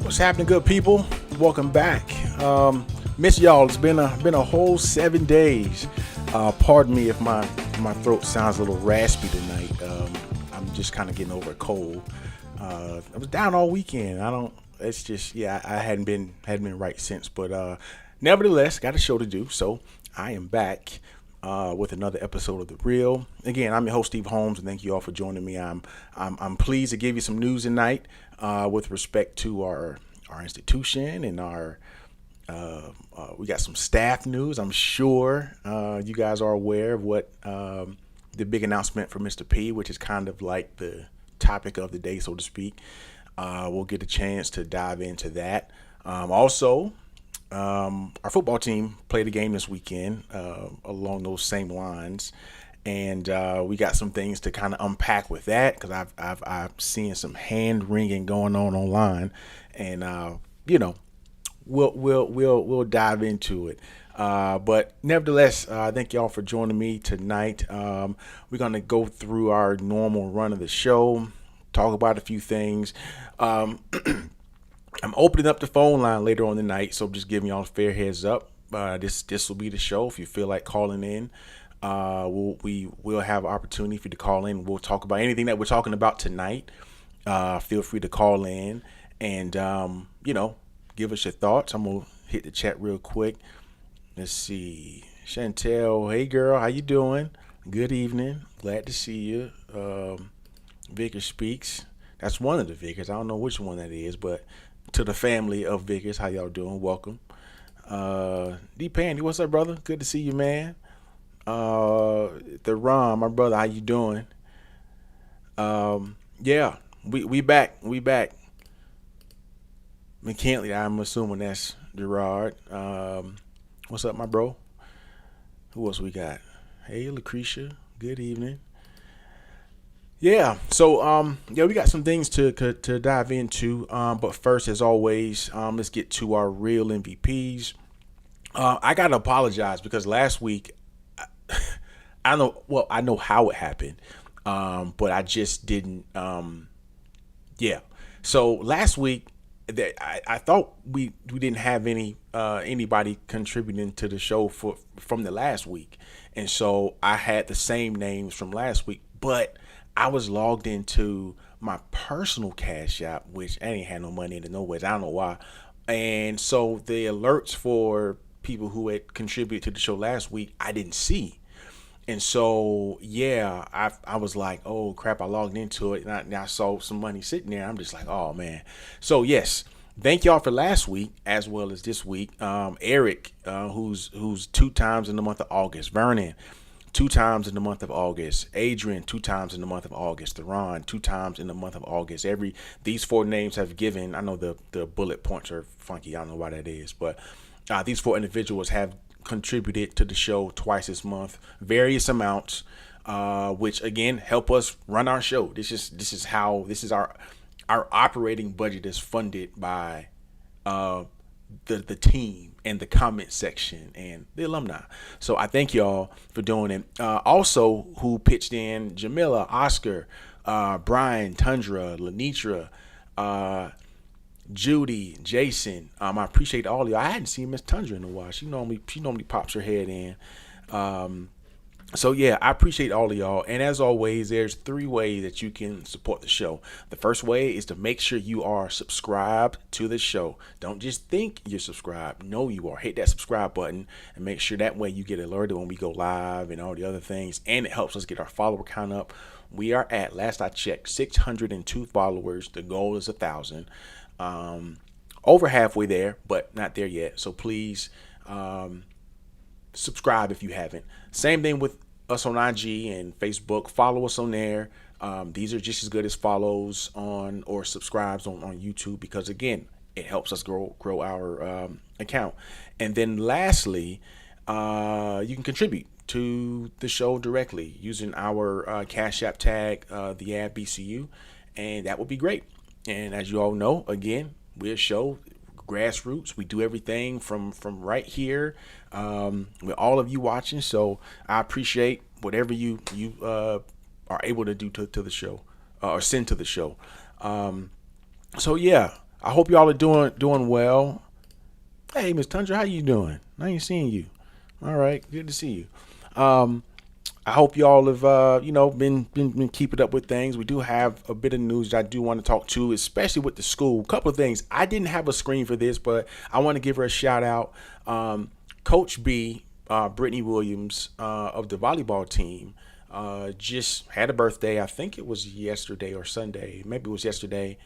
What's happening, good people? Welcome back. Miss y'all. It's been a whole 7 days. Pardon me if my throat sounds a little raspy tonight. I'm just kind of getting over a cold. I was down all weekend. I don't. It's just I hadn't been right since. But nevertheless, got a show to do. So I am back with another episode of The Real. Again, I'm your host, Steve Holmes, and thank you all for joining me. I'm pleased to give you some news tonight with respect to our institution and our we got some staff news. I'm sure you guys are aware of what the big announcement from Mr. P, which is kind of like the topic of the day, so to speak. We'll get a chance to dive into that. Also, our football team played a game this weekend along those same lines, and we got some things to kind of unpack with that because I've seen some hand wringing going on online, and we'll dive into it. But nevertheless, thank y'all for joining me tonight. We're gonna go through our normal run of the show, talk about a few things. I'm opening up the phone line later on the night, so just giving y'all a fair heads up. This will be the show. If you feel like calling in, we'll have an opportunity for you to call in. We'll talk about anything that we're talking about tonight. Feel free to call in and give us your thoughts. I'm gonna hit the chat real quick. Let's see, Chantel. Hey girl, how you doing? Good evening. Glad to see you. Vickers speaks. That's one of the Vickers. I don't know which one that is, but to the family of Vickers, how y'all doing? Welcome. D Pandy, what's up, brother? Good to see you, man. The Ron, my brother, how you doing? Yeah, we back. McKinley, I'm assuming that's Gerard. What's up, my bro? Who else we got? Hey, Lucretia. Good evening. Yeah, so we got some things to dive into. But first, as always, let's get to our real MVPs. I gotta apologize because last week, I know how it happened, but I just didn't. So last week, I thought we didn't have anybody contributing to the show from the last week, and so I had the same names from last week, but I was logged into my personal Cash App, which I ain't had no money in it nowhere. I don't know why. And so the alerts for people who had contributed to the show last week, I didn't see. And so, I was like, oh crap, I logged into it and I saw some money sitting there. I'm just like, oh man. So yes, thank y'all for last week as well as this week. Eric, who's 2 times in the month of August. Vernon, 2 times in the month of August. Adrian, 2 times in the month of August. Theron, 2 times in the month of August. These 4 names have given. I know the bullet points are funky. I don't know why that is, but these 4 individuals have contributed to the show twice this month, various amounts, which again help us run our show. This is our operating budget is funded by the team and the comment section and the alumni. So I thank y'all for doing it. Also, who pitched in: Jamila, Oscar, Brian, Tundra, Lenitra, Judy, Jason. I appreciate all of y'all. I hadn't seen Miss Tundra in a while. She normally pops her head in. So yeah, I appreciate all of y'all. And as always, there's 3 ways that you can support the show. The first way is to make sure you are subscribed to the show. Don't just think you're subscribed. No, you are. Hit that subscribe button and make sure that way you get alerted when we go live and all the other things. And it helps us get our follower count up. We are at, last I checked, 602 followers. The goal is 1,000. Over halfway there, but not there yet. So please subscribe if you haven't. Same thing with us on IG and Facebook. Follow us on there. These are just as good as follows on or subscribes on YouTube, because again, it helps us grow our account. And then lastly, you can contribute to the show directly using our Cash App tag, the ad BCU, and that would be great. And as you all know, again, we're a show, grassroots. We do everything from right here with all of you watching. So I appreciate whatever you are able to do to the show or send to the show. So yeah, I hope y'all are doing well. Hey, Miss Tundra, how you doing? I ain't seen you. All right, good to see you. I hope y'all have been keeping up with things. We do have a bit of news that I do want to talk to, especially with the school. A couple of things. I didn't have a screen for this, but I want to give her a shout out. Coach B, Brittany Williams of the volleyball team, just had a birthday. I think it was yesterday or Sunday. Maybe it was yesterday.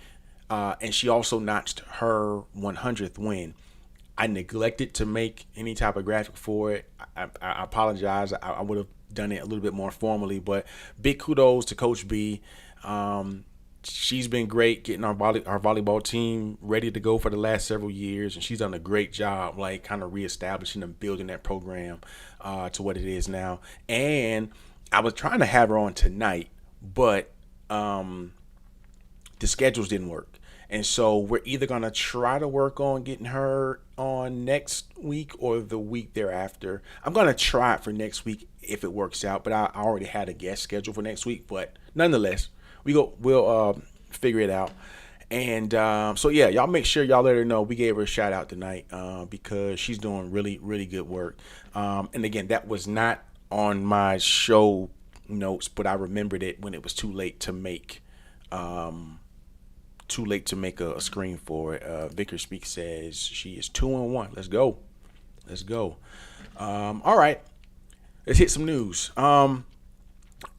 And she also notched her 100th win. I neglected to make any type of graphic for it. I apologize. I would have done it a little bit more formally, but big kudos to Coach B. She's been great getting our volleyball team ready to go for the last several years, and she's done a great job, like kind of reestablishing and building that program to what it is now. And I was trying to have her on tonight, but the schedules didn't work. And so we're either going to try to work on getting her on next week or the week thereafter. I'm going to try it for next week if it works out, but I already had a guest scheduled for next week. But nonetheless, we'll figure it out. And so yeah, y'all make sure y'all let her know we gave her a shout out tonight because she's doing really, really good work. And again, that was not on my show notes, but I remembered it when it was too late to make a screen for it. Vicar Speak says she is 2-1. Let's go. Let's go. All right. Let's hit some news. I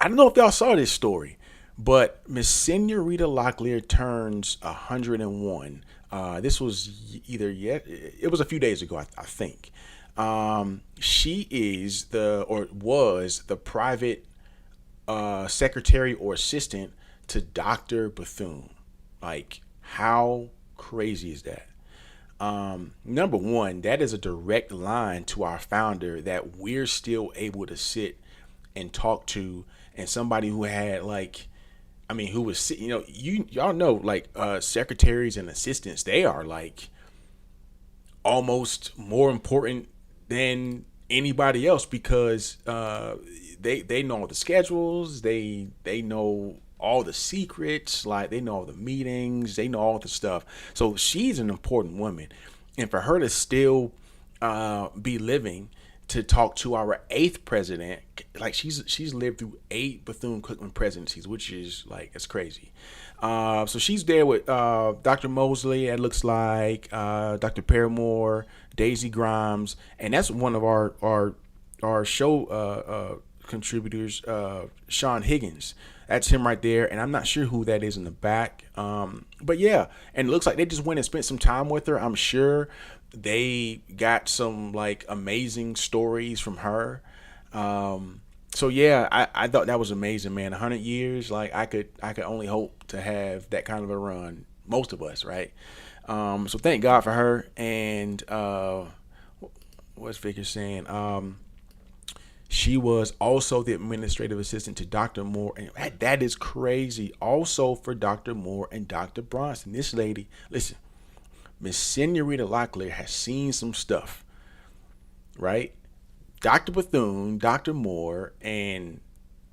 don't know if y'all saw this story, but Miss Senorita Locklear turns 101. This was it was a few days ago, I think. She is was the private secretary or assistant to Dr. Bethune. Like, how crazy is that? Number one, that is a direct line to our founder that we're still able to sit and talk to, and somebody who had who was sitting, y'all know, secretaries and assistants, they are like almost more important than anybody else because they know all the schedules, they know all the secrets, like they know all the meetings, they know all the stuff. So she's an important woman, and for her to still be living to talk to our eighth president, like she's lived through 8 Bethune-Cookman presidencies, which is like, it's crazy. So she's there with Dr. Mosley, it looks like, Dr. Paramore, Daisy Grimes, and that's one of our show contributors, Sean Higgins. That's him right there, and I'm not sure who that is in the back. But yeah, and it looks like they just went and spent some time with her. I'm sure they got some like amazing stories from her. So yeah, I thought that was amazing, man. 100 years, like I could only hope to have that kind of a run. Most of us, right? So thank God for her. And what's Vicar saying? She was also the administrative assistant to Dr. Moore, and that is crazy. Also for Dr. Moore and Dr. Bronson. This lady, listen, Miss Senorita Locklear has seen some stuff, right? Dr. Bethune, Dr. Moore, and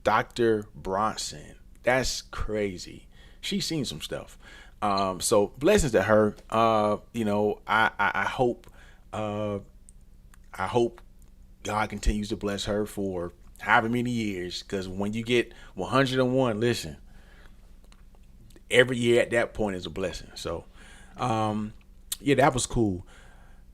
Dr. Bronson. That's crazy. She's seen some stuff. So blessings to her. I hope God continues to bless her for however many years, because when you get 101, listen, every year at that point is a blessing. So, yeah, that was cool.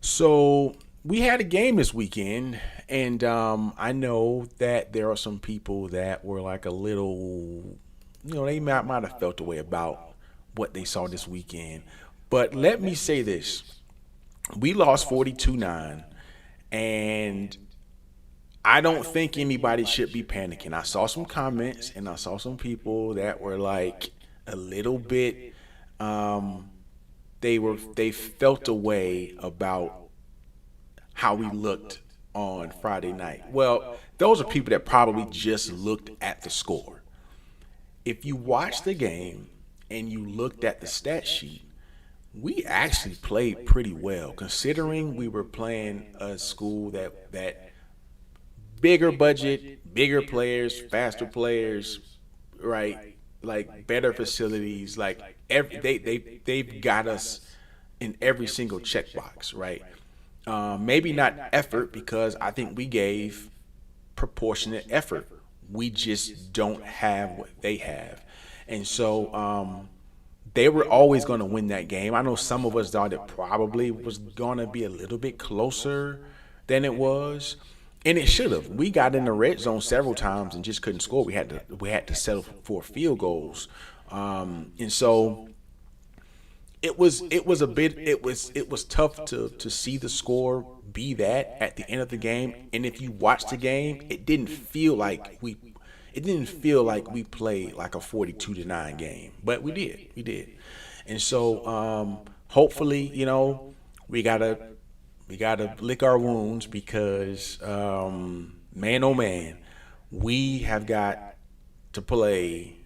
So we had a game this weekend, and I know that there are some people that were like a little, they might have felt a way about what they saw this weekend. But let me say this. We lost 42-9, and I don't think anybody should be panicking. I saw some comments and I saw some people that were like a little bit they felt a way about how we looked on Friday night. Well, those are people that probably just looked at the score. If you watched the game and you looked at the stat sheet, we actually played pretty well considering we were playing a school that bigger budget, bigger players, faster players, right? Like better facilities. Like they've got us in every single checkbox, right? Maybe not effort, because I think we gave proportionate effort. We just don't have what they have. And so they were always going to win that game. I know some of us thought it probably was going to be a little bit closer than it was. And it should have. We got in the red zone several times and just couldn't score. We had to settle for field goals. And so it was tough to see the score be that at the end of the game. And if you watch the game, it didn't feel like we played like a 42-9 game, but we did. And so hopefully, we gotta lick our wounds, because man, oh man, we have got to play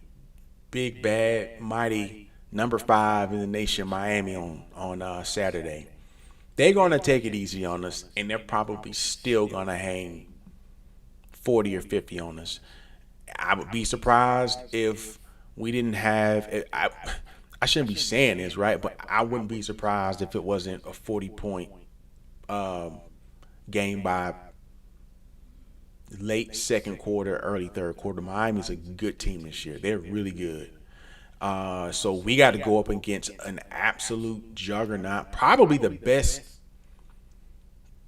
big, bad, mighty number 5 in the nation, Miami, on Saturday. They're gonna take it easy on us, and they're probably still gonna hang 40 or 50 on us. I would be surprised if we didn't have. I shouldn't be saying this, right? But I wouldn't be surprised if it wasn't a 40-point game by late second quarter, early third quarter. Miami's a good team this year. They're really good. So we got to go up against an absolute juggernaut, probably the best.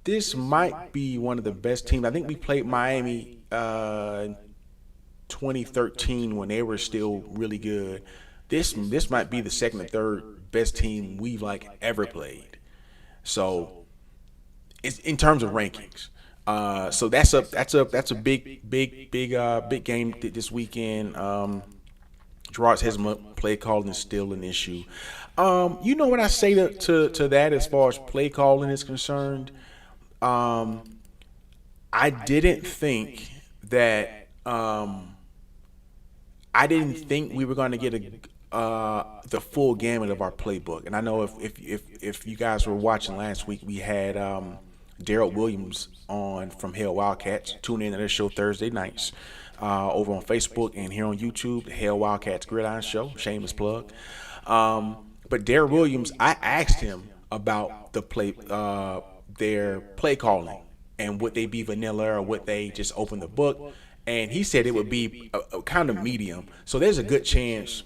This might be one of the best teams. I think we played Miami in 2013 when they were still really good. This might be the second or third best team we've ever played. So it's in terms of rankings. So that's a big game this weekend. Gerard's hesitant play calling is still an issue. You know what I say to that as far as play calling is concerned? I didn't think that we were going to get the full gamut of our playbook. And I know if you guys were watching last week, we had Daryl Williams on from Hale Wildcats. Tune in to their show Thursday nights over on Facebook and here on YouTube, the Hale Wildcats Gridiron Show. Shameless plug. But Daryl Williams, I asked him about their play calling, and would they be vanilla or would they just open the book? And he said it would be a kind of medium. So there's a good chance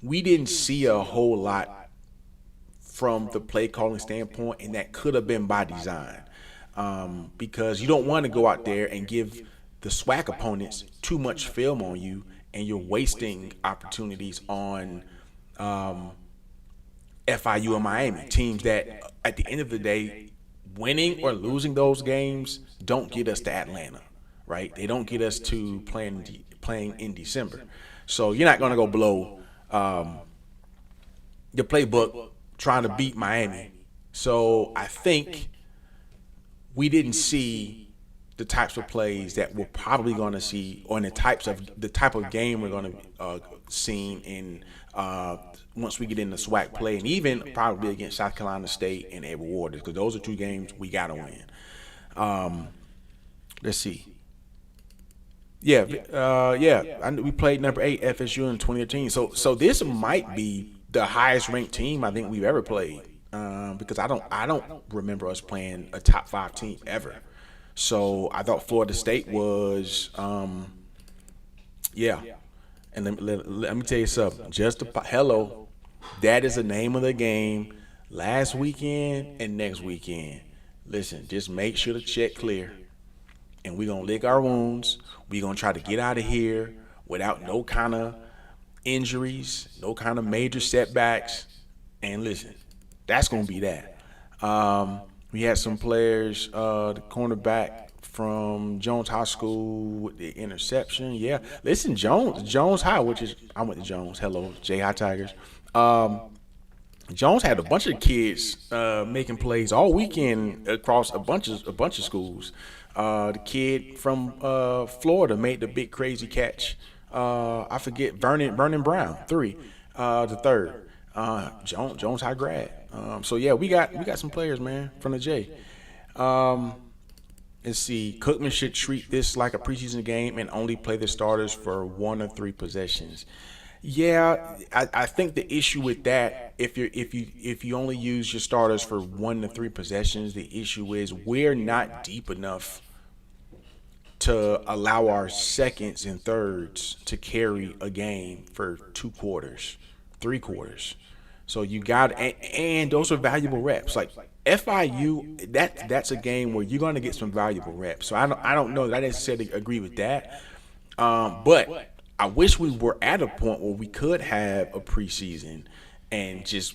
we didn't see a whole lot from the play calling standpoint, and that could have been by design, because you don't want to go out there and give the SWAC opponents too much film on you, and you're wasting opportunities on FIU and Miami, teams that at the end of the day, winning or losing those games don't get us to Atlanta, right? They don't get us to playing in December. So you're not going to go blow the playbook trying to beat Miami. So I think we didn't see the types of plays that we're probably going to see, or the type of game we're going to see in once we get into SWAC play, and even probably against South Carolina State and Edward Waters, because those are two games we got to win. Let's see. We played number 8 FSU in 2018. So this might be the highest ranked team I think we've ever played, because I don't remember us playing a top 5 team ever. So I thought Florida State was, And let me tell you something. Hello, that is the name of the game last weekend and next weekend. Listen, just make sure the check clear, and we're going to lick our wounds. We're going to try to get out of here without no kind of injuries, no kind of major setbacks. And listen, that's going to be that. We had some players, the cornerback from Jones High School with the interception. Yeah, listen, Jones High, I went to Jones. Hello, J High Tigers. Jones had a bunch of kids making plays all weekend across a bunch of schools. The kid from Florida made the big crazy catch. I forget, Vernon Brown, the third. Jones High grad. So yeah, we got some players, man, from the J. Let's see. Cookman should treat this like a preseason game and only play the starters for 1 or 3 possessions. Yeah, I think the issue with that, if you only use your starters for 1 to 3 possessions, the issue is we're not deep enough to allow our seconds and thirds to carry a game for 2 quarters, 3 quarters. So you got and those are valuable reps. Like FIU, that's a game where you're going to get some valuable reps. So I don't know that I necessarily agree with that. But I wish we were at a point where we could have a preseason and just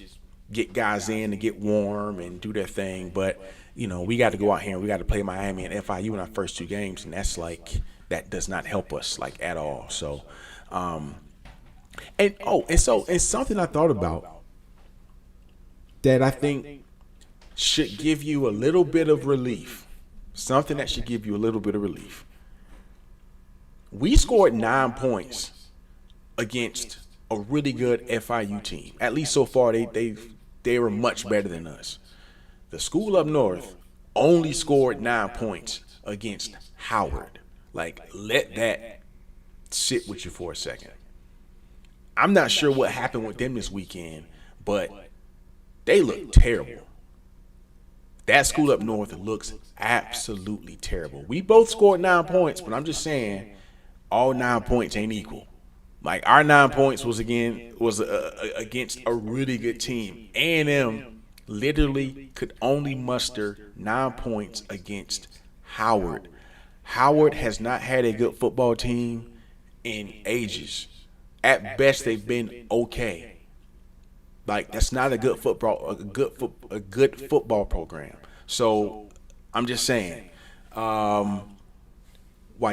get guys in to get warm and do their thing. But we got to go out here and we got to play Miami and FIU in our first 2 games, and that's like that does not help us like at all. So, and something I thought about that I think should give you a little bit of relief. Something that should give you a little bit of relief. We scored 9 points against a really good FIU team. At least so far, they were much better than us. The school up north only scored 9 points against Howard. Like, let that sit with you for a second. I'm not sure what happened with them this weekend, but they look terrible. That school up north looks absolutely terrible. We both scored 9 points, but I'm just saying all 9 points ain't equal. Like our 9 points was against a really good team. A&M literally could only muster 9 points against Howard. Howard has not had a good football team in ages. At best, they've been okay. Like that's not a good football program. So I'm just saying, while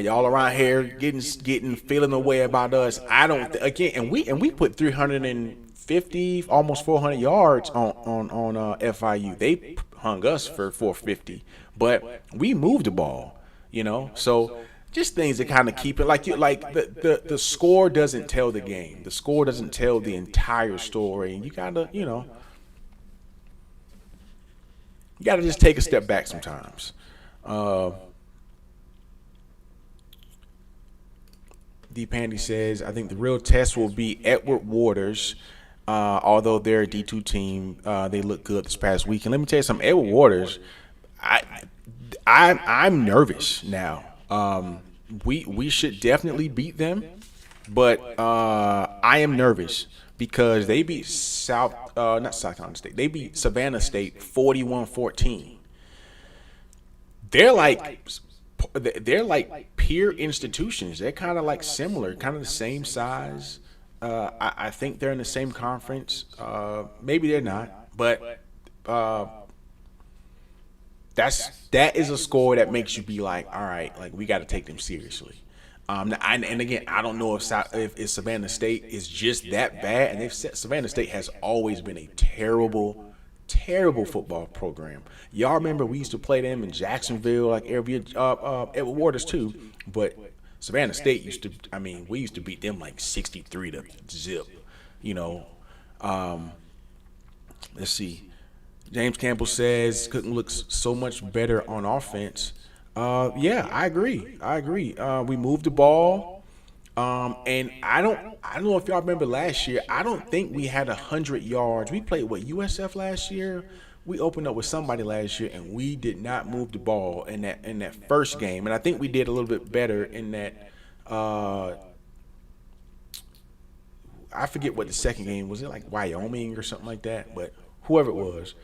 y'all around here getting feeling away about us, I don't again. And we put 350, almost 400 yards on FIU. They hung us for 450, but we moved the ball. So just things that kind of keep it like the score doesn't tell the game. The score doesn't tell the entire story, and you gotta just take a step back sometimes. D. Pandy says, I think the real test will be Edward Waters. Although they're a D2 team, they look good this past week. And let me tell you something, Edward Waters, I'm nervous now. We should definitely beat them, but I am nervous because they beat not South Carolina State. They beat Savannah State 41-14. They're like peer institutions. They're kind of like similar, kind of the same size. I think they're in the same conference. Maybe they're not, but that is a score that makes you be like, all right, like we got to take them seriously. And again, I don't know if Savannah State is just that bad. And Savannah State has always been a terrible football program. Y'all remember we used to play them in Jacksonville, like Edward Waters too. But Savannah State we used to beat them like 63-0. Let's see. James Campbell says Cooking looks so much better on offense. Yeah, I agree. We moved the ball. And I don't know if y'all remember last year. I don't think we had 100 yards. We played USF last year. We opened up with somebody last year, and we did not move the ball in that first game. And I think we did a little bit better in that. I forget what the second game was. It like Wyoming or something like that? But whoever it was.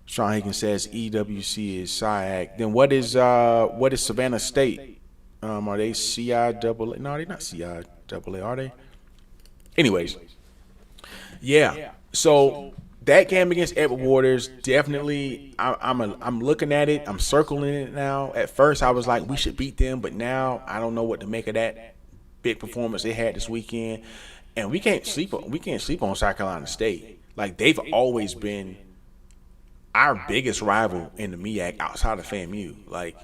Sean Higgins says EWC is SIAC. Then what is Savannah State? Are they CIAA? No, they're not CIAA, are they? Anyways, yeah. So that game against Edward Waters, definitely. I'm looking at it. I'm circling it now. At first, I was like, we should beat them, but now I don't know what to make of that big performance they had this weekend. And we can't sleep on South Carolina State. Like they've always been our biggest rival in the MEAC outside of FAMU. Like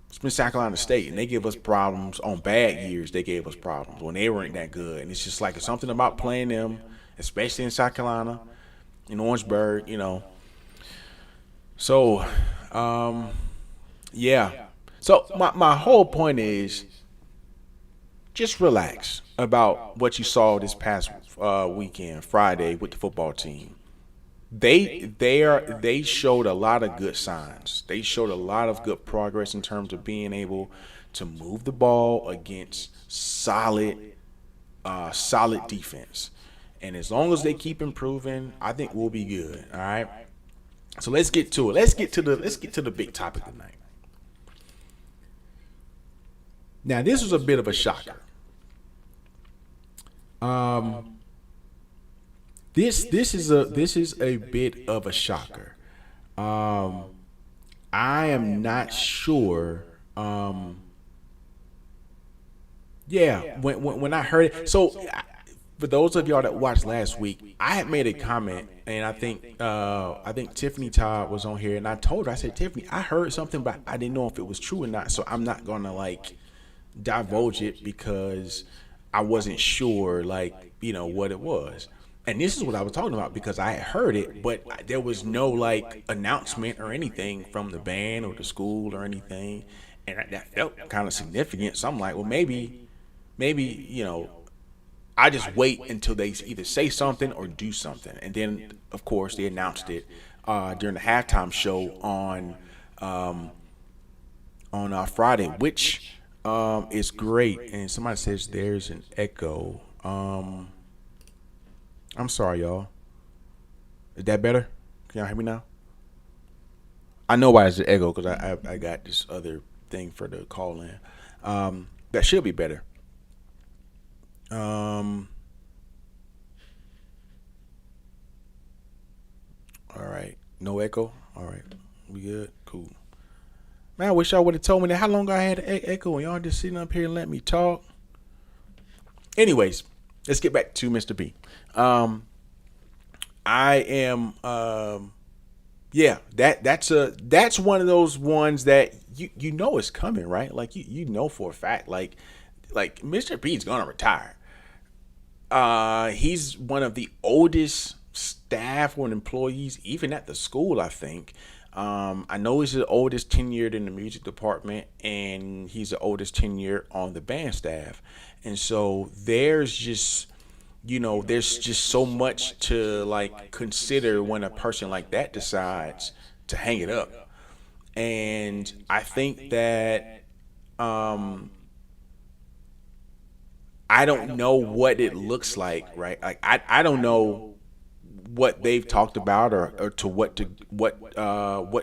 it's been South Carolina State, and they give us problems on bad years. They gave us problems when they weren't that good, and it's just like it's something about playing them, especially in South Carolina, in Orangeburg, So, yeah. So my whole point is, just relax about what you saw this past weekend, Friday, with the football team. They showed a lot of good signs. They showed a lot of good progress in terms of being able to move the ball against solid defense. And as long as they keep improving, I think we'll be good. All right. So let's get to it. Let's get to the big topic tonight. Now, this was a bit of a shocker. This is a bit of a shocker. I am not sure. Yeah, when I heard it. So for those of y'all that watched last week, I had made a comment, and I think Tiffany Todd was on here, and I told her, I said, Tiffany, I heard something, but I didn't know if it was true or not. So I'm not gonna like divulge it because I wasn't sure, like, what it was. And this is what I was talking about because I had heard it, but there was no like announcement or anything from the band or the school or anything, and that felt kind of significant. So I'm like, well, maybe I just wait until they either say something or do something, and then of course they announced it during the halftime show on Friday, which is great. And somebody says there's an echo. I'm sorry, y'all. Is that better? Can y'all hear me now? I know why it's an echo because I got this other thing for the call in. That should be better. All right. No echo. All right. We good? Cool. Man, I wish y'all would have told me that how long I had echo and y'all just sitting up here and let me talk. Anyways, let's get back to Mr. B. I am yeah, that's one of those ones that you know is coming, right? Like you know for a fact, like Mr. B's gonna retire. He's one of the oldest staff or employees, even at the school, I think. I know he's the oldest tenured in the music department, and he's the oldest tenured on the band staff. And so there's just so much to like consider when a person like that decides to hang it up. And I think that I don't know what it looks like, right? Like I don't know what they've talked about or to what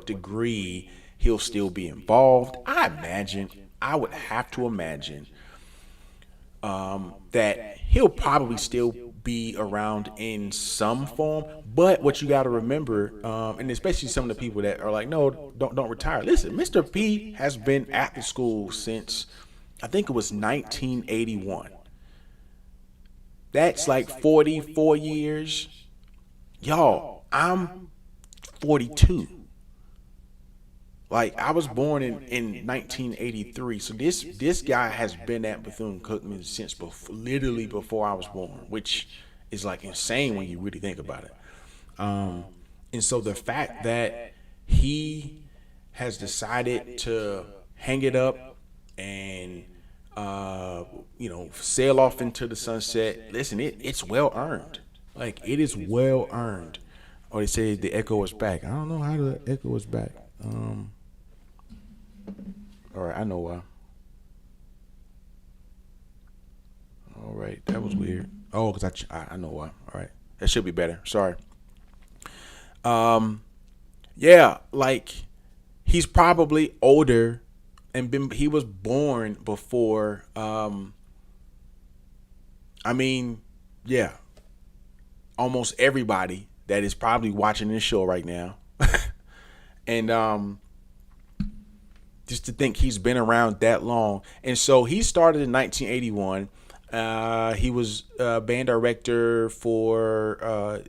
degree he'll still be involved. I would have to imagine that he'll probably still be around in some form. But what you got to remember, and especially some of the people that are like, no, don't retire. Listen, Mr. P has been at the school since I think it was 1981. That's like 44 years. Y'all, I'm 42. Like I was born in 1983, so this guy has been at Bethune-Cookman since literally before I was born, which is like insane when you really think about it. And so the fact that he has decided to hang it up and sail off into the sunset. Listen, it's well earned. Like it is well earned. Or they say the echo is back. I don't know how the echo is back. All right, I know why. All right, that was weird. Oh, because I know why. All right, that should be better. Sorry. Yeah, like he's probably older, and he was born before. Yeah, almost everybody that is probably watching this show right now, and just to think he's been around that long. And so he started in 1981. He was band director for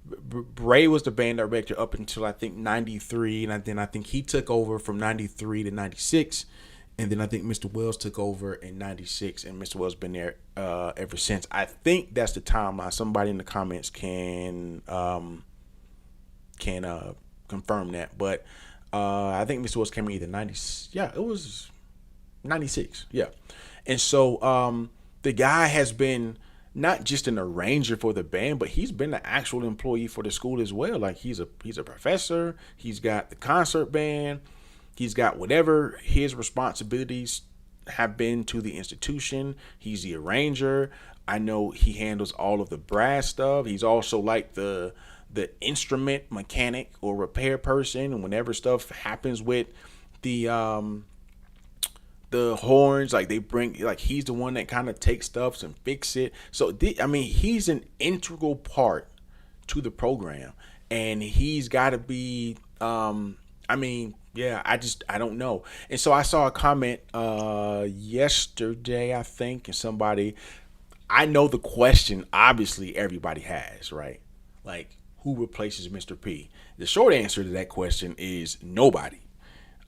Bray was the band director up until I think 93, and then I think he took over from 93 to 96, and then I think Mr. Wells took over in 96, and Mr. Wells been there ever since. I think that's the timeline. Somebody in the comments can confirm that, but I think Mr. Wells came in either 90. Yeah, it was. '96. Yeah. And so the guy has been not just an arranger for the band, but he's been an actual employee for the school as well. Like he's a professor. He's got the concert band. He's got whatever his responsibilities have been to the institution. He's the arranger. I know he handles all of the brass stuff. He's also like the instrument mechanic or repair person. And whenever stuff happens with the horns, like they bring, like he's the one that kind of takes stuff and fix it. So I mean, he's an integral part to the program, and he's got to be. I mean, yeah, I don't know. And so I saw a comment yesterday, I think, and somebody. I know the question. Obviously, everybody has, right? Like, who replaces Mr. P? The short answer to that question is nobody.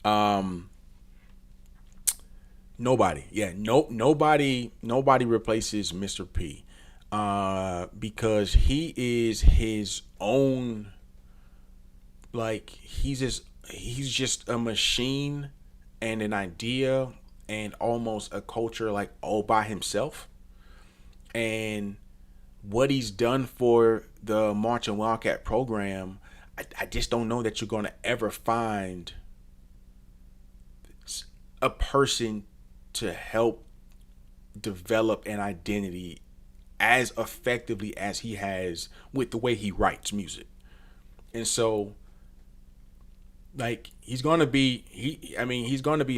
Um, Nobody. Yeah, nobody replaces Mr. P. Because he is his own, like he's just a machine and an idea and almost a culture like all by himself. And what he's done for the March and Wildcat program, I just don't know that you're gonna ever find a person to help develop an identity as effectively as he has with the way he writes music. And so like he's gonna be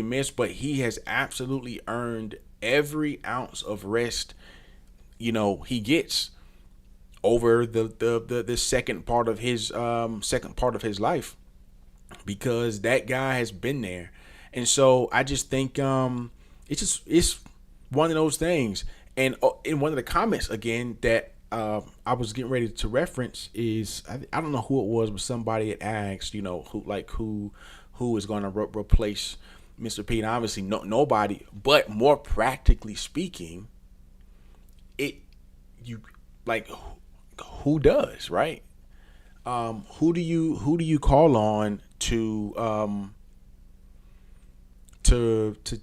missed, but he has absolutely earned every ounce of rest, he gets over the second part of his life, because that guy has been there. And so I just think it's one of those things. And in one of the comments again that I was getting ready to reference is I don't know who it was, but somebody had asked, who is going to replace Mr. P. And obviously nobody, but more practically speaking, it you like who does, right? Who do you call on to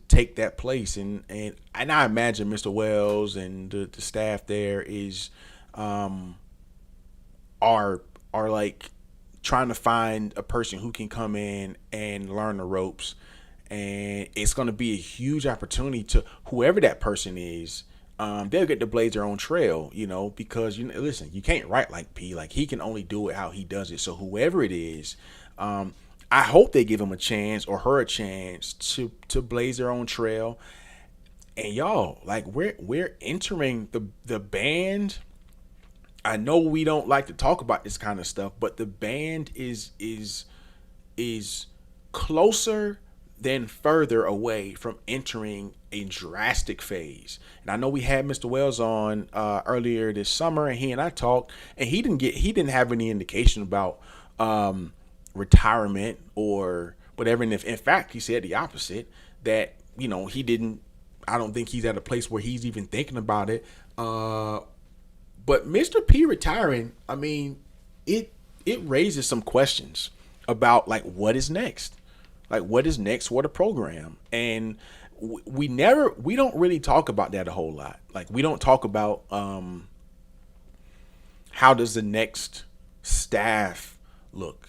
take that place? And I imagine Mr. Wells and the staff there is are like trying to find a person who can come in and learn the ropes. And it's going to be a huge opportunity to whoever that person is. They'll get to blaze their own trail, because listen, you can't write like P. Like he can only do it how he does it. So whoever it is, I hope they give him a chance or her a chance to blaze their own trail. And y'all, like we're entering the band. I know we don't like to talk about this kind of stuff, but the band is closer than further away from entering a drastic phase. And I know we had Mr. Wells on earlier this summer, and he and I talked, and he didn't have any indication about retirement or whatever. And if in fact he said the opposite, that he didn't. I don't think he's at a place where he's even thinking about it. But Mr. P retiring, I mean, it raises some questions about like what is next. Like what is next for the program? And we don't really talk about that a whole lot. Like we don't talk about how does the next staff look?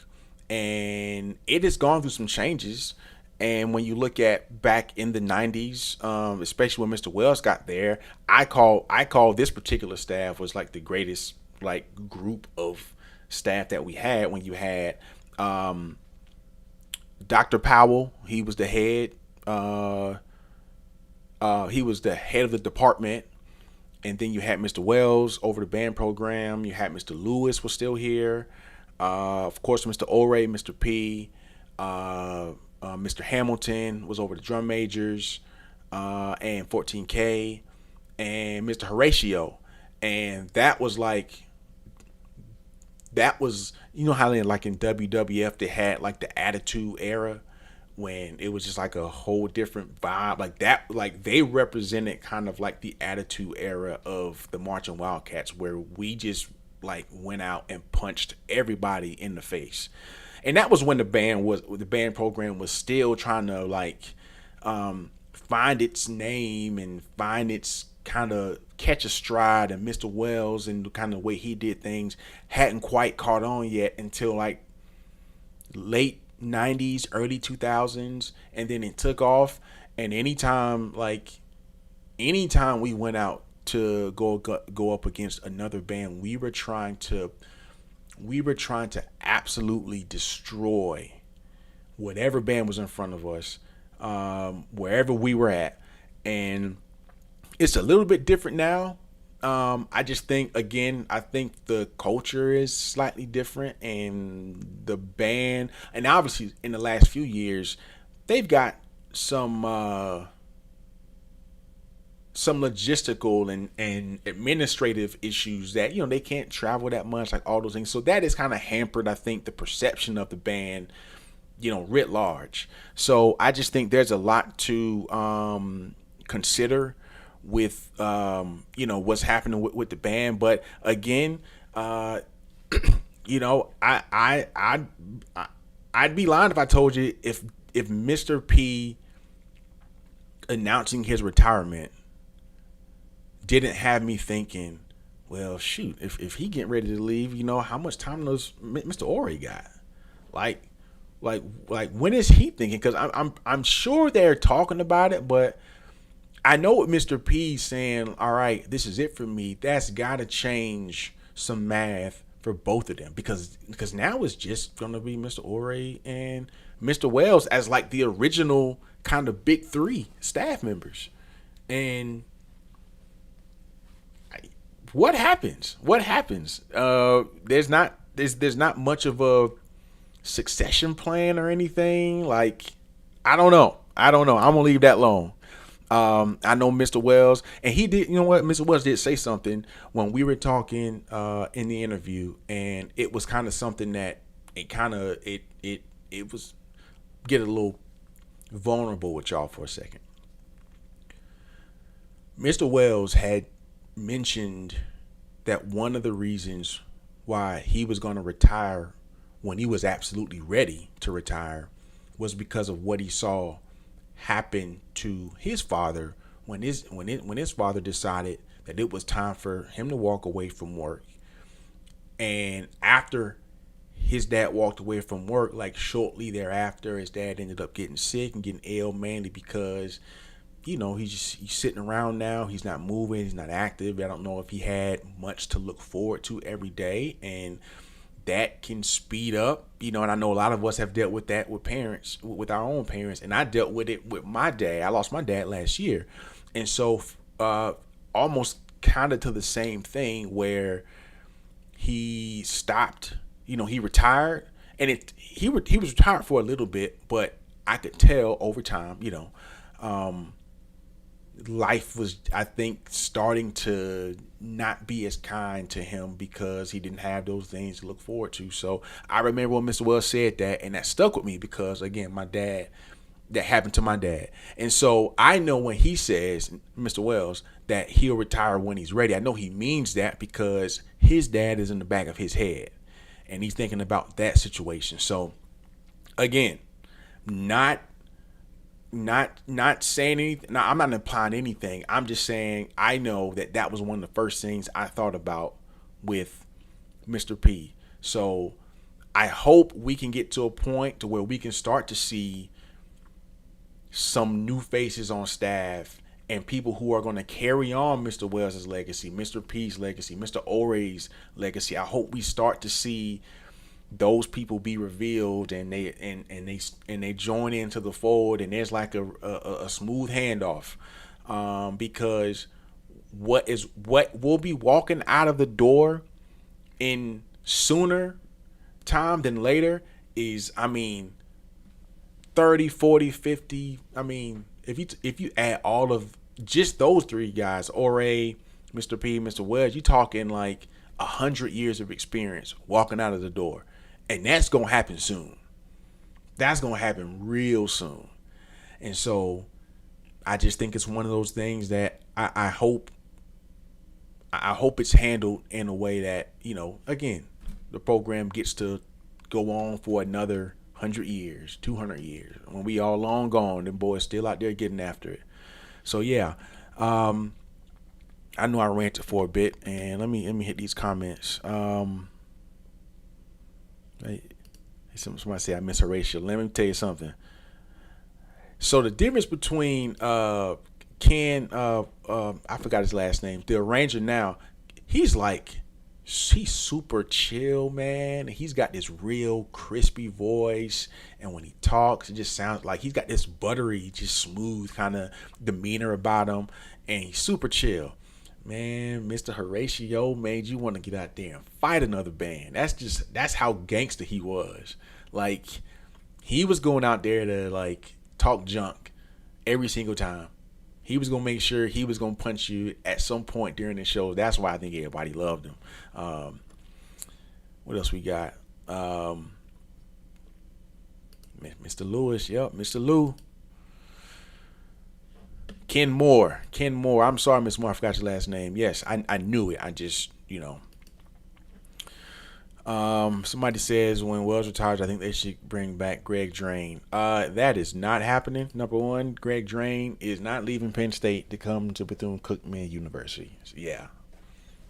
And it has gone through some changes. And when you look at back in the 90s, especially when Mr. Wells got there, I call this particular staff was like the greatest like group of staff that we had. When you had Dr. Powell, he was the head. He was the head of the department. And then you had Mr. Wells over the band program. You had Mr. Lewis was still here. Of course, Mr. Ore, Mr. P. Mr. Hamilton was over the drum majors and 14K, and Mr. Horatio. And that was how they like in WWF they had like the Attitude Era, when it was just like a whole different vibe like that. Like they represented kind of like the Attitude Era of the Marching Wildcats, where we just like went out and punched everybody in the face. And that was when the band program was still trying to like find its name and find its kind of catch a stride, and Mr. Wells and the kind of way he did things hadn't quite caught on yet until like late 90s, early 2000s, and then it took off. And anytime we went out to go up against another band, we were trying to absolutely destroy whatever band was in front of us, wherever we were at. And it's a little bit different now. I just think, again, I think the culture is slightly different, and the band, and obviously in the last few years, they've got some logistical and administrative issues that they can't travel that much, like all those things. So that has kind of hampered, I think, the perception of the band, writ large. So I just think there's a lot to consider with what's happening with the band. But again, I'd be lying if I told you if Mr. P announcing his retirement didn't have me thinking, well, shoot, if he getting ready to leave, how much time does Mr. Ori got? Like when is he thinking? Because I'm sure they're talking about it, but I know what Mr. P's saying. All right, this is it for me. That's got to change some math for both of them, because now it's just gonna be Mr. Ori and Mr. Wells as like the original kind of big three staff members. And what happens? There's not much of a succession plan or anything. Like, I don't know. I'm gonna leave that alone. I know Mr. Wells, and he did. You know what? Mr. Wells did say something when we were talking in the interview, and it was kind of something that it was get a little vulnerable with y'all for a second. Mr. Wells had mentioned that one of the reasons why he was going to retire when he was absolutely ready to retire was because of what he saw happen to his father when his father decided that it was time for him to walk away from work. And after his dad walked away from work, like shortly thereafter, his dad ended up getting sick and getting ill, mainly because he's sitting around now. He's not moving. He's not active. I don't know if he had much to look forward to every day, and that can speed up, and I know a lot of us have dealt with that with parents, with our own parents, and I dealt with it with my dad. I lost my dad last year, and so almost kind of to the same thing where he stopped. He retired, and he was retired for a little bit, but I could tell over time, life was, I think, starting to not be as kind to him because he didn't have those things to look forward to. So I remember when Mr. Wells said that, and that stuck with me because, again, that happened to my dad. And so I know when he says, Mr. Wells, that he'll retire when he's ready, I know he means that because his dad is in the back of his head and he's thinking about that situation. So again, not saying anything. Now, I'm not implying anything. I'm just saying I know that was one of the first things I thought about with Mr. P. So I hope we can get to a point to where we can start to see some new faces on staff and people who are going to carry on Mr. Wells' legacy, Mr. P's legacy, Mr. Ore's legacy. I hope we start to see those people be revealed and they join into the fold, and there's like a smooth handoff, because what we'll be walking out of the door in sooner time than later is, 30, 40, 50. If you add all of just those three guys, Ore, Mr. P, Mr. Wells, you're talking like 100 years of experience walking out of the door. And that's going to happen soon. That's going to happen real soon. And so I just think it's one of those things that I hope it's handled in a way that, again, the program gets to go on for another 100 years, 200 years. When we all long gone, them boys still out there getting after it. So yeah, um, I know I ranted for a bit, and let me hit these comments. Hey, somebody say I miss Horatio. Let me tell you something. So the difference between Ken, I forgot his last name, the arranger now, he's like, he's super chill, man. He's got this real crispy voice, and when he talks, it just sounds like he's got this buttery, just smooth kind of demeanor about him, and he's super chill. Man, Mr. Horatio made you want to get out there and fight another band. That's how gangster he was. Like, he was going out there to like talk junk every single time. He was gonna make sure he was gonna punch you at some point during the show. That's why I think everybody loved him. Um, what else we got? Mr. Lewis, yep, Mr. Lou. Ken Moore. Ken Moore. I'm sorry, Miss Moore, I forgot your last name. Yes, I knew it. I just, somebody says when Wells retires, I think they should bring back Greg Drain. That is not happening. Number one, Greg Drain is not leaving Penn State to come to Bethune-Cookman University. So, yeah,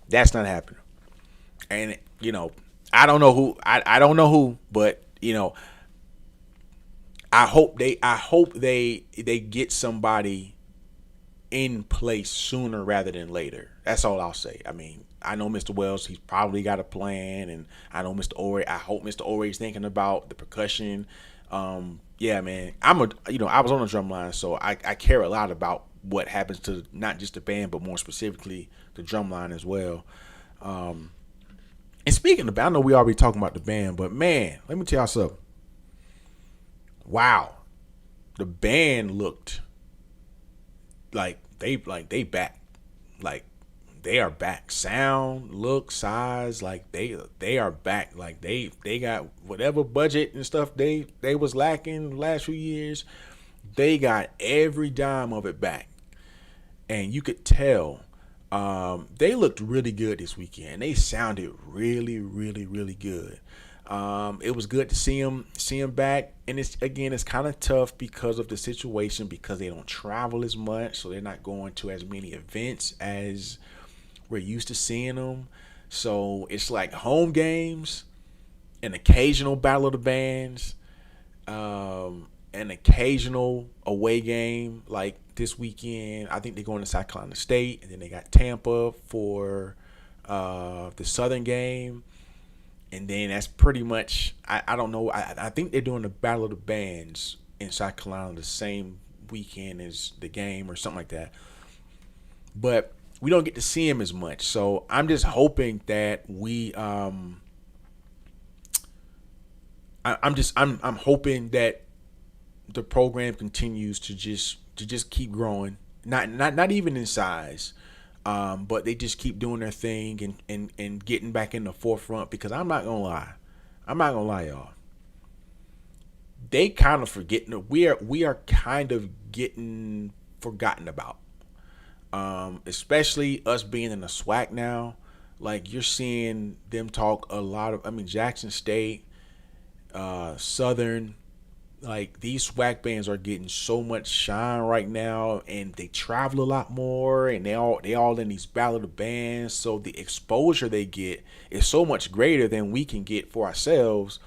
that's not happening. And I don't know who. I don't know who, but I hope they get somebody in place sooner rather than later. That's all I'll say. I mean, I know Mr. Wells, he's probably got a plan, and I know Mr. Ori. I hope Mr. Ori is thinking about the percussion. Yeah, man. I was on the drum line, so I care a lot about what happens to not just the band, but more specifically the drum line as well. And speaking of, I know we already talking about the band, but man, let me tell y'all something. Wow, the band looked like they back, like they are back. Sound, look, size, like they are back. Like they got whatever budget and stuff they was lacking the last few years. They got every dime of it back, and you could tell. They looked really good this weekend. They sounded really, really, really good. It was good to see them back, and it's kind of tough because of the situation, because they don't travel as much, so they're not going to as many events as we're used to seeing them. So it's like home games, an occasional battle of the bands, an occasional away game. Like this weekend, I think they're going to South Carolina State, and then they got Tampa for the Southern game. And then that's pretty much, I don't know, I think they're doing the Battle of the Bands in South Carolina the same weekend as the game or something like that. But we don't get to see him as much. So I'm just hoping that I'm hoping that the program continues to just keep growing. Not even in size. But they just keep doing their thing and getting back in the forefront, because I'm not gonna lie, y'all. They kind of forgetting. We are kind of getting forgotten about. Especially us being in the SWAC now. Like, you're seeing them talk a lot of. I mean, Jackson State, Southern. Like, these SWAC bands are getting so much shine right now, and they travel a lot more, and they all in these battle of the bands. So the exposure they get is so much greater than we can get for ourselves,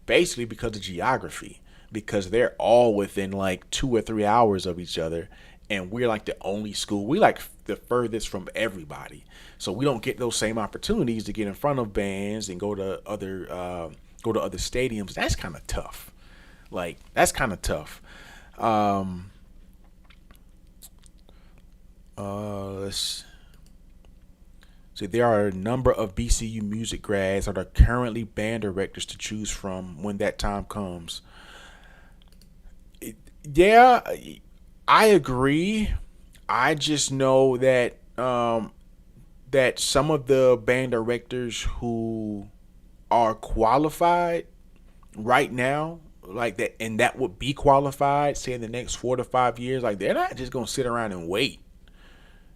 basically because of geography, because they're all within like 2 or 3 hours of each other, and we're like the only school. We like the furthest from everybody, so we don't get those same opportunities to get in front of bands and go to other stadiums. That's kind of tough. Like, that's kind of tough. Let's see. There are a number of BCU music grads that are currently band directors to choose from when that time comes. Yeah, I agree. I just know that that some of the band directors who are qualified right now, like that, and that would be qualified, say in the next 4 to 5 years, like, they're not just gonna sit around and wait,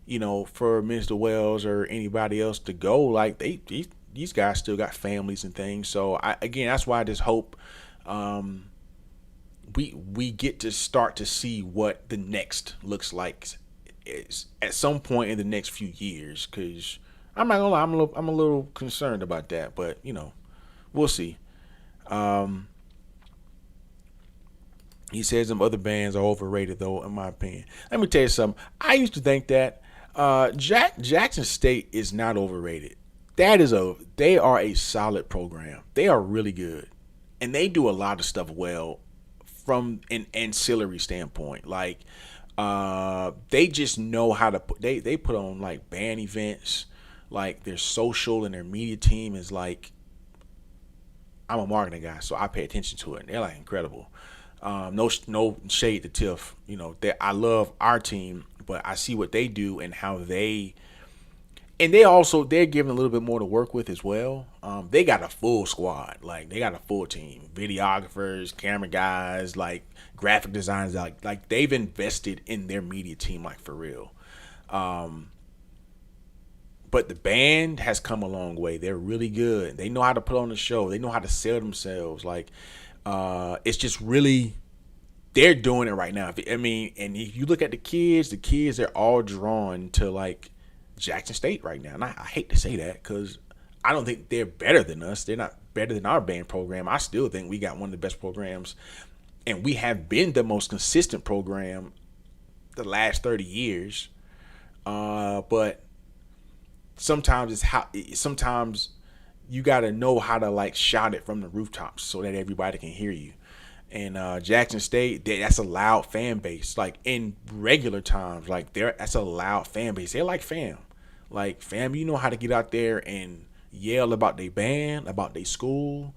for Mr. Wells or anybody else to go. Like, these guys still got families and things. So that's why I just hope we get to start to see what the next looks like is at some point in the next few years. Because I'm not gonna lie, I'm a little concerned about that, but we'll see. Um, he says some other bands are overrated, though, in my opinion. Let me tell you something. I used to think that Jackson State is not overrated. They are a solid program. They are really good, and they do a lot of stuff well from an ancillary standpoint. Like they just know how to put. They put on like band events. Like their social and their media team is like, I'm a marketing guy, so I pay attention to it. And they're like incredible. No shade to Tiff. I love our team, but I see what they do and how they're given a little bit more to work with as well. They got a full squad, like they got a full team, videographers, camera guys, like graphic designers, like they've invested in their media team, like for real. But the band has come a long way. They're really good. They know how to put on the show. They know how to sell themselves. Like, it's just really, they're doing it right now. I mean, and if you look at the kids are all drawn to like Jackson State right now. And I hate to say that because I don't think they're better than us. They're not better than our band program. I still think we got one of the best programs, and we have been the most consistent program the last 30 years. But sometimes you got to know how to like shout it from the rooftops so that everybody can hear you. And Jackson State, that's a loud fan base. Like in regular times, like that's a loud fan base. They're like fam. Like fam, you know how to get out there and yell about their band, about their school,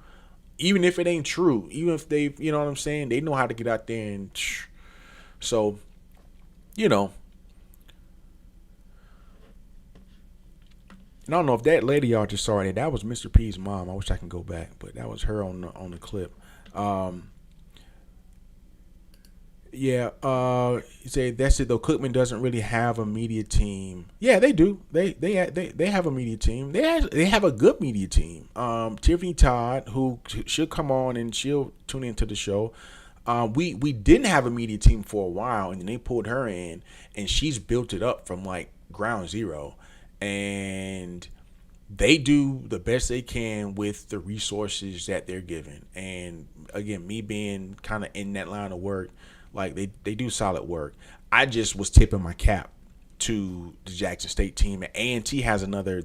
even if it ain't true. Even if they, you know what I'm saying, they know how to get out there and. So, you know. And I don't know if that lady y'all just saw that was Mr. P's mom. I wish I can go back, but that was her on the clip. Yeah, you say that's it though. Cookman doesn't really have a media team. Yeah, they do. They have a media team. They have a good media team. Tiffany Todd, who she'll come on and she'll tune into the show. We didn't have a media team for a while, and then they pulled her in, and she's built it up from like ground zero, and they do the best they can with the resources that they're given. And again, me being kind of in that line of work, like they do solid work. I just was tipping my cap to the Jackson State team. And A&T has they're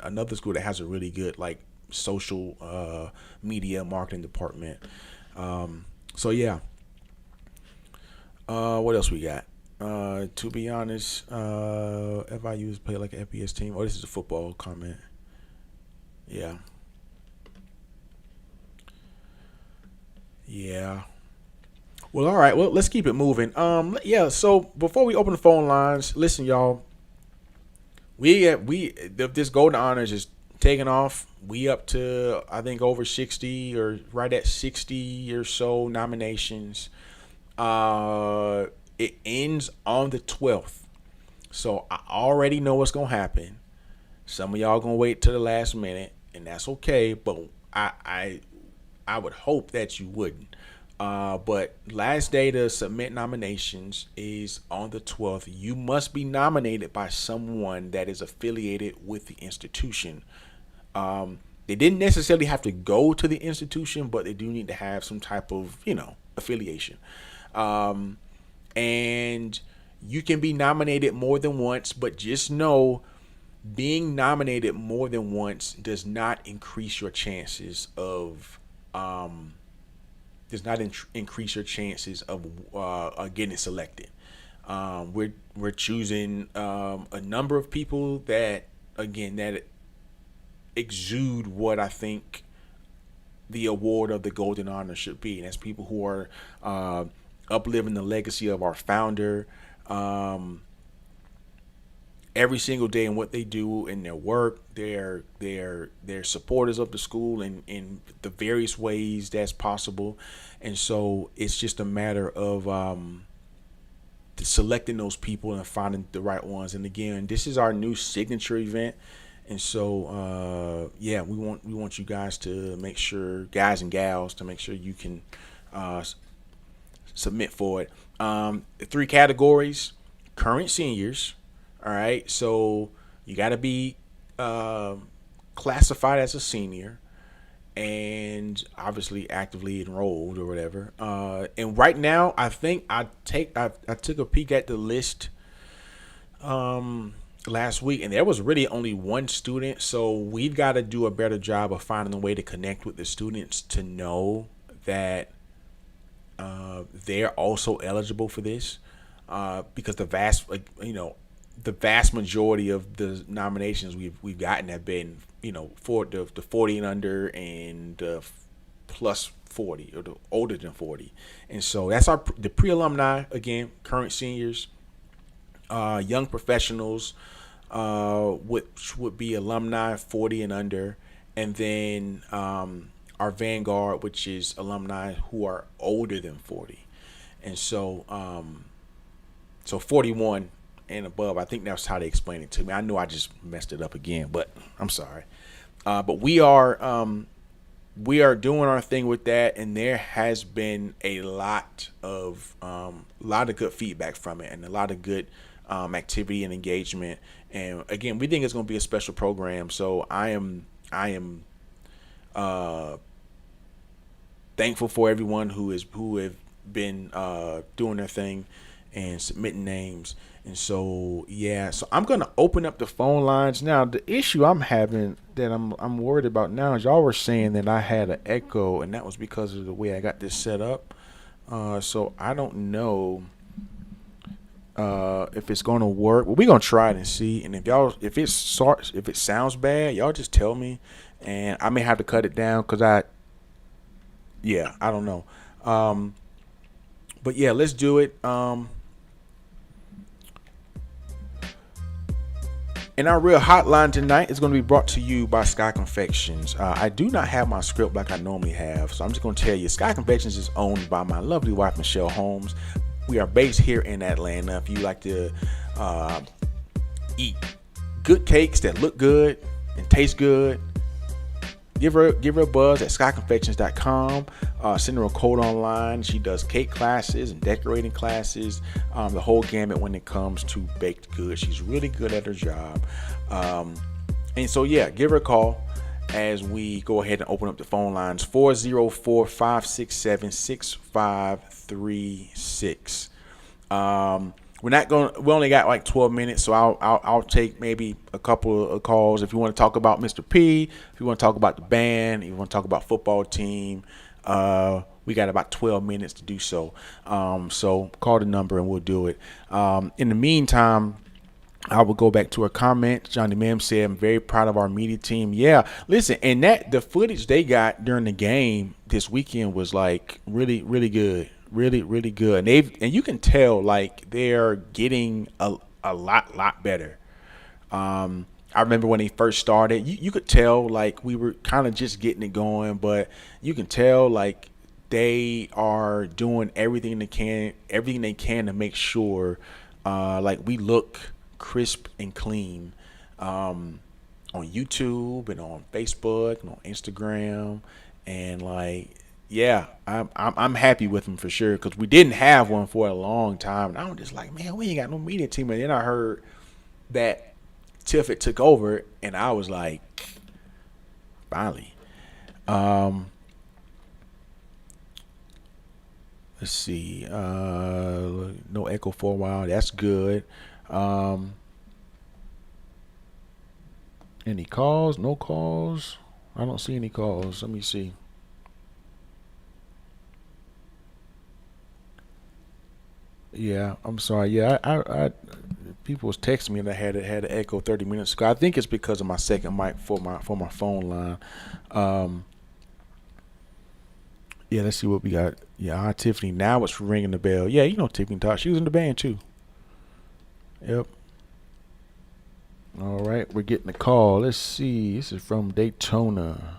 another school that has a really good like social media marketing department. So yeah. What else we got? To be honest, FIU's play like an FBS team. Oh, this is a football comment. Yeah. Yeah. Well, all right. Well, let's keep it moving. Yeah. So before we open the phone lines, listen, y'all. This Golden Honors is taking off. We up to I think over 60 or right at 60 or so nominations. It ends on the 12th. So I already know what's going to happen. Some of y'all going to wait till the last minute, and that's okay, but I would hope that you wouldn't. But last day to submit nominations is on the 12th. You must be nominated by someone that is affiliated with the institution. They didn't necessarily have to go to the institution, but they do need to have some type of, affiliation. And you can be nominated more than once, but just know being nominated more than once does not increase your chances of getting selected. We're choosing a number of people that exude what I think the award of the Golden Honor should be. And that's people who are uplifting the legacy of our founder every single day in what they do in their work. They're supporters of the school in the various ways that's possible. And so it's just a matter of selecting those people and finding the right ones. And again, this is our new signature event. And so, we want you guys to make sure, guys and gals, to make sure you can submit for it. Three categories: current seniors. All right, so you got to be classified as a senior and obviously actively enrolled or whatever. And right now, I think I took a peek at the list last week, and there was really only one student. So we've got to do a better job of finding a way to connect with the students to know that they're also eligible for this, because the vast majority of the nominations we've gotten have been for the 40 and under and plus 40 or the older than 40, and so that's the pre-alumni, again, current seniors, young professionals, which would be alumni 40 and under, and then our vanguard, which is alumni who are older than 40, and so 41 and above. I think that's how they explained it to me. I know I just messed it up again, but I'm sorry. But we are doing our thing with that, and there has been a lot of good feedback from it, and a lot of good activity and engagement. And again, we think it's going to be a special program. So I am thankful for everyone who have been doing their thing and submitting names. And so I'm gonna open up the phone lines now. The issue I'm having that I'm worried about now is y'all were saying that I had an echo, and that was because of the way I got this set up. So I don't know if it's gonna work. Well, we're gonna try it and see. And if it sounds bad, y'all just tell me, and I may have to cut it down because I don't know. But yeah, let's do it. And our real hotline tonight is going to be brought to you by Sky Confections. I do not have my script like I normally have, so I'm just going to tell you, Sky Confections is owned by my lovely wife, Michelle Holmes. We are based here in Atlanta. If you like to eat good cakes that look good and taste good, give her a buzz at skyconfections.com. Send her a code online. She does cake classes and decorating classes, the whole gamut when it comes to baked goods. She's really good at her job. And so, give her a call as we go ahead and open up the phone lines. 404-567-6536. We only got like 12 minutes, so I'll take maybe a couple of calls. If you want to talk about Mr. P, if you want to talk about the band, if you want to talk about football team, we got about 12 minutes to do so. So call the number and we'll do it. In the meantime, I will go back to a comment. Johnny Mem said, "I'm very proud of our media team." Yeah, listen, and the footage they got during the game this weekend was like really, really good. Really, really good. And you can tell like they're getting a lot better. I remember when they first started, you could tell like we were kind of just getting it going, but you can tell like they are doing everything they can to make sure like we look crisp and clean on YouTube and on Facebook and on Instagram, and like I'm happy with them for sure, because we didn't have one for a long time, and I'm just like, man, we ain't got no media team. And then I heard that Tiffett took over, and I was like, finally. Let's see. No echo for a while. That's good. Any calls? No calls? I don't see any calls. Let me see. Yeah, I'm sorry. Yeah, I people was texting me and I had an echo 30 minutes ago. I think it's because of my second mic for my phone line. Let's see what we got. Yeah, our Tiffany. Now it's ringing the bell. Yeah, Tiffany Talk. She was in the band too. Yep. All right, we're getting a call. Let's see. This is from Daytona.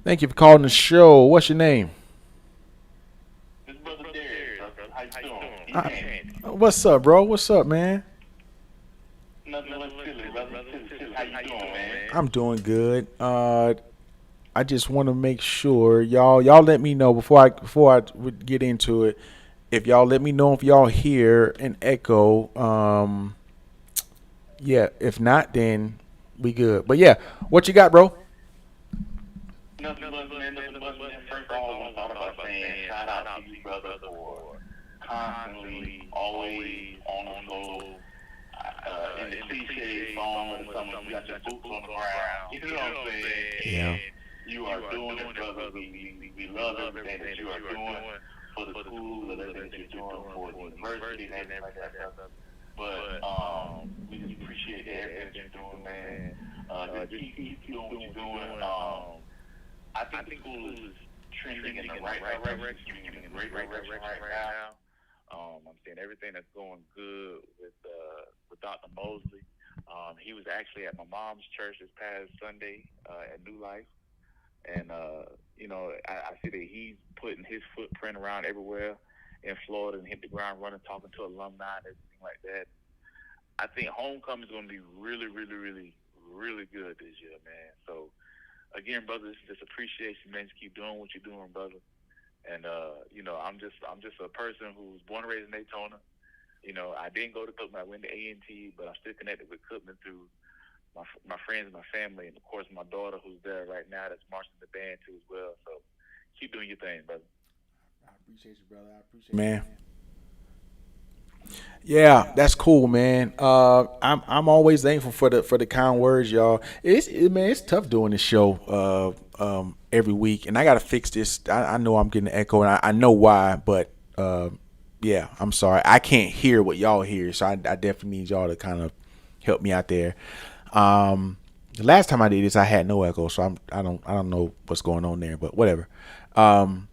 Thank you for calling the show. What's your name? What's up, bro? What's up, man? Nothing but silly, brother. How you doing, man? I'm doing good. I just want to make sure y'all let me know before I would get into it. If y'all let me know if y'all hear an echo. Yeah. If not, then we good. But yeah, what you got, bro? Nothing but man, nothing but man. First of all, I want to start by saying shout out to you, brother, for constantly, always on the flow. In the cliche song of the summer, you got your boots on the ground. You know what I'm saying? Yeah. And you are doing it, brother. We love everything that you are doing for the school and everything that you're doing for the university and everything like that, brother. But we just appreciate everything that you're doing, man. Just keep doing what you're doing. I think the school is trending in the right direction. You're in a great direction right now. I'm seeing everything that's going good with Dr. Mosley. He was actually at my mom's church this past Sunday at New Life, and I see that he's putting his footprint around everywhere in Florida and hit the ground running, talking to alumni and everything like that. I think homecoming is going to be really, really, really, really good this year, man. So again, brother, this is just appreciation, man. Just keep doing what you're doing, brother. And I'm just a person who's born and raised in Daytona. I didn't go to Cookman. I went to A&T, but I'm still connected with Cookman through my friends and my family, and of course my daughter who's there right now that's marching the band too as well. So keep doing your thing, brother. I appreciate you, brother. I appreciate you, man. Yeah, that's cool, man. I'm always thankful for the kind words, y'all. Man, it's tough doing this show every week, and I gotta fix this. I know I'm getting an echo, and I know why, but yeah, I'm sorry. I can't hear what y'all hear, so I definitely need y'all to kind of help me out there. The last time I did this, I had no echo, so I don't know what's going on there, but whatever. Um,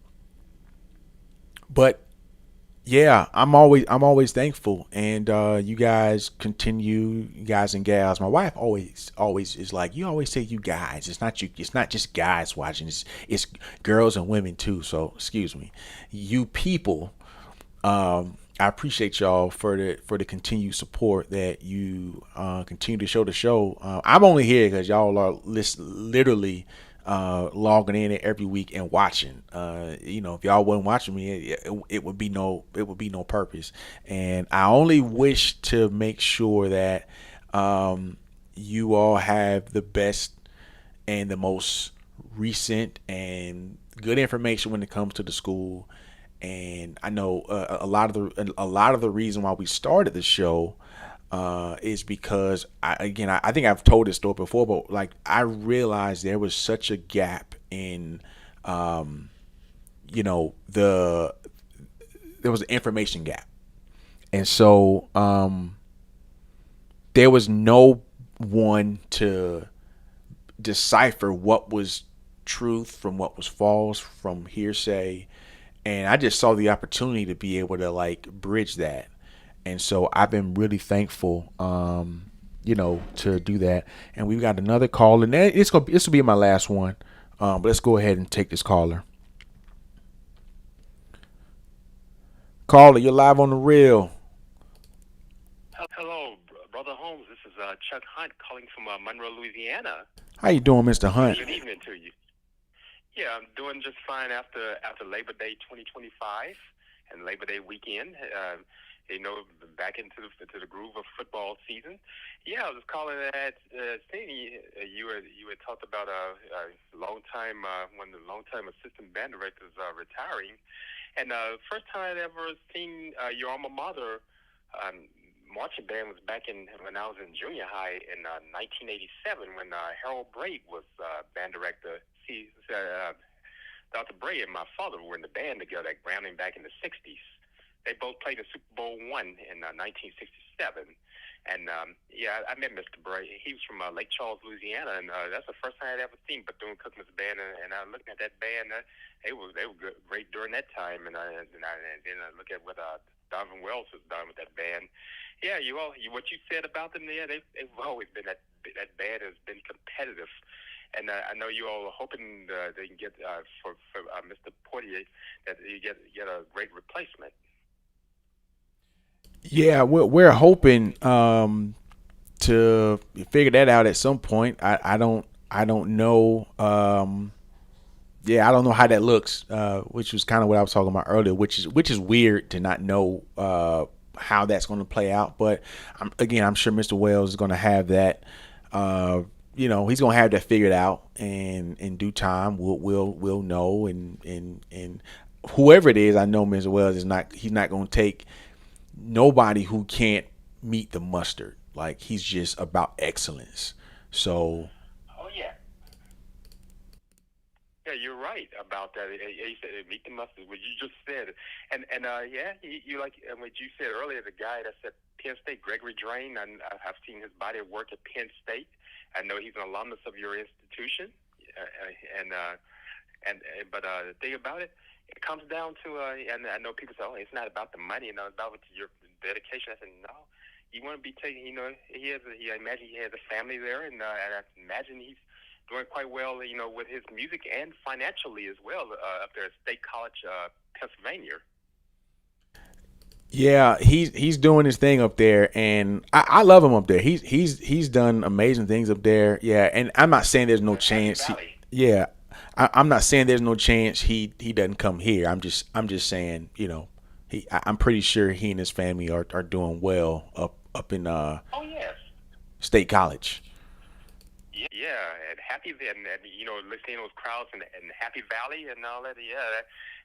but yeah, I'm always thankful, and you guys continue, you guys and gals. My wife always is like, you always say you guys. It's not you. It's not just guys watching. It's girls and women too. So excuse me, you people. I appreciate y'all for the continued support that you continue to show the show. I'm only here because y'all are literally logging in every week and watching. If y'all wasn't watching me, it would be no purpose. And I only wish to make sure that you all have the best and the most recent and good information when it comes to the school. And I know a lot of the reason why we started the show is because I think I've told this story before, but like I realized there was such a gap in the there was an information gap, and so there was no one to decipher what was truth from what was false, from hearsay. And I just saw the opportunity to be able to like bridge that. And so I've been really thankful, to do that. And we've got another call, and this will be my last one. But let's go ahead and take this caller. Caller, you're live on the reel. Hello, Brother Holmes. This is Chuck Hunt calling from Monroe, Louisiana. How you doing, Mr. Hunt? Good evening to you. Yeah, I'm doing just fine after Labor Day 2025 and Labor Day weekend. Back into the groove of football season. Yeah, I was calling that thing you had talked about a long time when the longtime assistant band director is retiring, and first time I'd ever seen your alma mater. Marching band was back when I was in junior high in 1987 when Harold Braid was band director. Dr. Bray and my father were in the band together at Browning back in the 60s. They both played in Super Bowl I in 1967. And, I met Mr. Bray. He was from Lake Charles, Louisiana, and that's the first time I'd ever seen Bethune-Cookman's band. And I looked at that band. They were great during that time. And then I look at what Donovan Wells has done with that band. Yeah, what you said about them, yeah, they've always been that band has been competitive. And I know you all are hoping they can get for Mr. Poiter that you get a great replacement. Yeah, we're hoping to figure that out at some point. I don't know. Yeah, I don't know how that looks, which was kind of what I was talking about earlier, which is weird to not know how that's going to play out. But I'm sure Mr. Wells is going to have that. He's going to have that figured out, and in due time, we'll know. And whoever it is, I know Mr. Wells is not. He's not going to take nobody who can't meet the mustard. Like, he's just about excellence. So. Oh yeah. Yeah, you're right about that. He said meet the mustard, what you just said, and yeah, you like what you said earlier. The guy that's at Penn State, Gregory Drain. I've seen his body of work at Penn State. I know he's an alumnus of your institution, but the thing about it, it comes down to and I know people say, oh, it's not about the money, it's about your dedication. I said, no, you want to be taking. I imagine he has a family there, and I imagine he's doing quite well, with his music and financially as well, up there at State College, Pennsylvania. Yeah, he's doing his thing up there, and I love him up there. He's done amazing things up there. Yeah, and I'm not saying there's no chance. I'm not saying there's no chance he doesn't come here. I'm just saying, I'm pretty sure he and his family are doing well up in yes. State College. Yeah, and Happy and listening to those crowds in Happy Valley and all that. Yeah,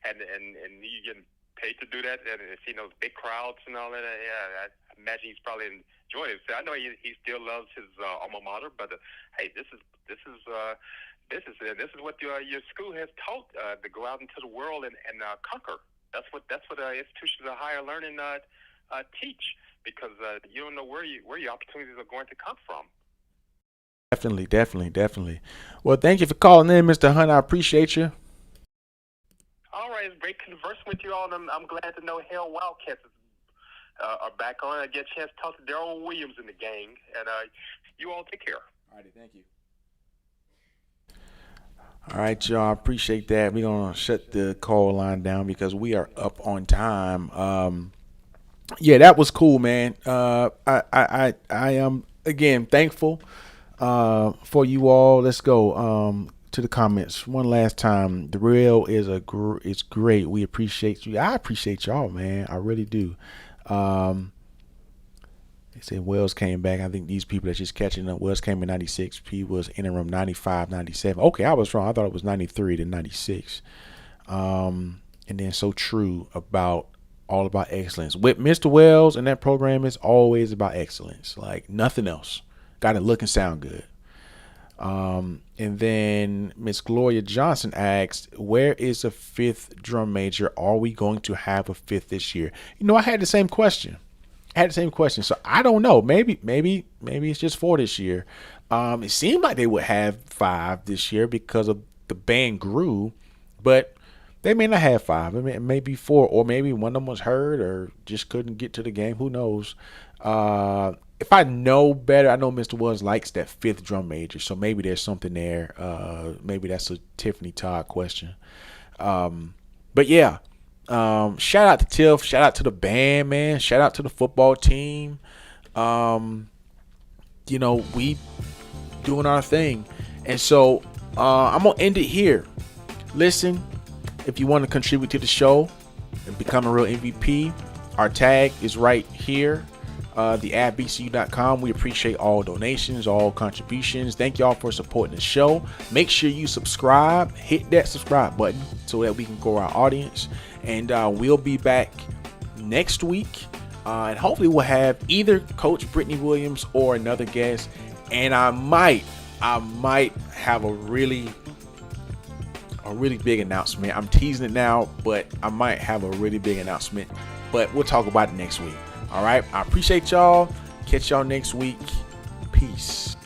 and you getting paid to do that and seeing those big crowds and all that. Yeah, I imagine he's probably enjoying it. So I know he still loves his alma mater, but hey, this is what your school has taught to go out into the world and conquer. That's what institutions of higher learning teach, because you don't know where your opportunities are going to come from. Definitely. Well, thank you for calling in, Mr. Hunt. I appreciate you. All right, it's great conversing with you all. I'm glad to know Hale Wildcats are back on. I get a chance to talk to Daryl Williams in the gang, and you all take care. All righty, thank you. All right, y'all. I appreciate that. We're gonna shut the call line down because we are up on time. Yeah, that was cool, man. I am again thankful for you all. Let's go to the comments one last time. The real is it's great. We appreciate you. I appreciate y'all, man. I really do. They said Wells came back. I think these people that's just catching up. Wells came in 96. P was interim 95, 97. Okay, I was wrong. I thought it was 93 to 96. And then so true all about excellence. With Mr. Wells and that program, is always about excellence. Like nothing else. Got to look and sound good. And then Miss Gloria Johnson asked, where is a fifth drum major? Are we going to have a fifth this year? I had the same question. So I don't know. Maybe it's just 4 this year. It seemed like they would have 5 this year because of the band grew, but they may not have 5. It may be 4, or maybe one of them was hurt or just couldn't get to the game. Who knows? If I know better, I know Mr. Wells likes that 5th drum major, so maybe there's something there. Maybe that's a Tiffany Todd question. But yeah, shout out to Tiff. Shout out to the band, man. Shout out to the football team. We doing our thing. And so I'm going to end it here. Listen, if you want to contribute to the show and become a real MVP, our tag is right here. The at bcu.com. We appreciate all donations, all contributions. Thank y'all for supporting the show. Make sure you subscribe, hit that subscribe button so that we can grow our audience. And we'll be back next week. And hopefully we'll have either Coach Brittany Williams or another guest. And I might have a really big announcement. I'm teasing it now, but I might have a really big announcement. But we'll talk about it next week. All right. I appreciate y'all. Catch y'all next week. Peace.